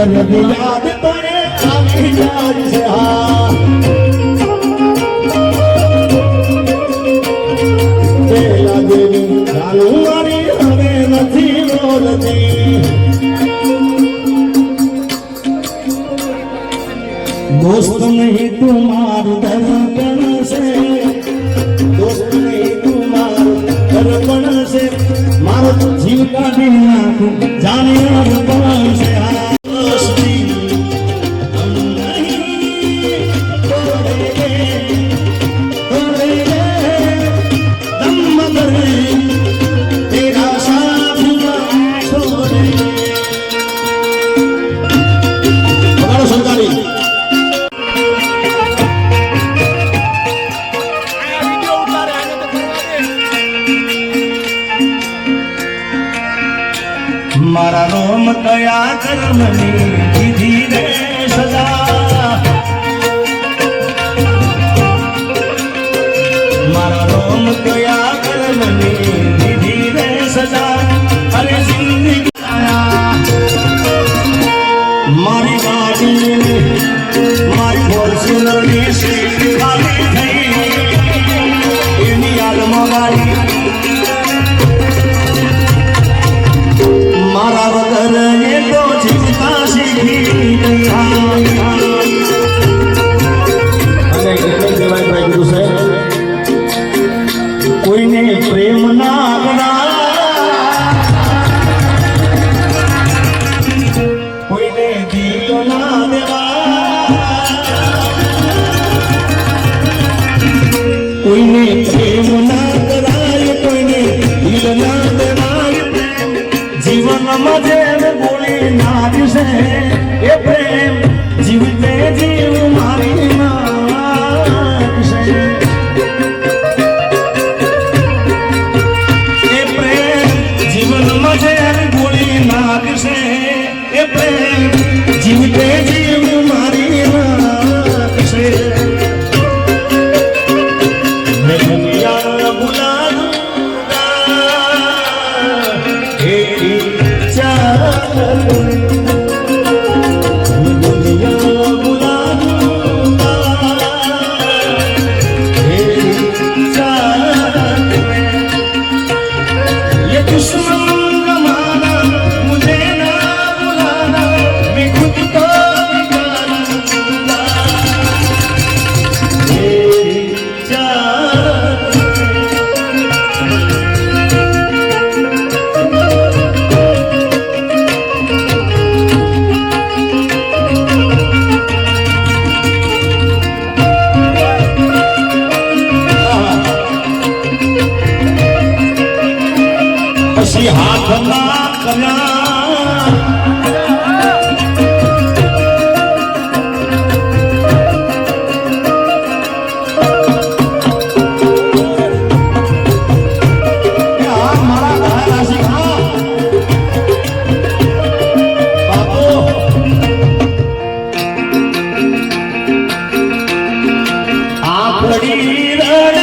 યાદ તને આવી જાય છે હા પેલા દેવી ચાલુ મારી હવે નથી બોલતી दोस्त नहीं तुम्हारू दर्पण से दोस्त नहीं तुम्हारू दर्पण से मारो जीव का दिन जाने दर्पण से दोस्ती हम नहीं तोड़ेंगे दम मगर तेरा साथ ना छोड़ेंगे पकड़ो सरकारी मारा रोम कया कर्मनी दीदी रे सजा मारा रोम कया कर्मनी दीदी रे सजा अरे जिंदगी मारी गाड़ी मारी फॉर्च्यूनर ની સીટ ખાલી થઈ એની યાદમાં ગાડી मारा वगर ये तो जीवता सीखी ગયા અને એટલે કહેવાય ભાઈ ગુરુ સાહેબ કોઈને પ્રેમ ના કરા કોઈને દિલ ના દેવા કોઈને પ્રેમ ના કરાય કોઈને દિલ ના દેવાય जीवन मजे में बोली नाज से ये प्रेम जीवते जीव मारी नाज से ये प्रेम जीवन मजे में बोली नाज से ये प्रेम जीवते जीव मारी नाज से मैं दुनिया बुला પછી હાથ ના કર્યા મારા ગાયા શીખા બાપુ આ પડી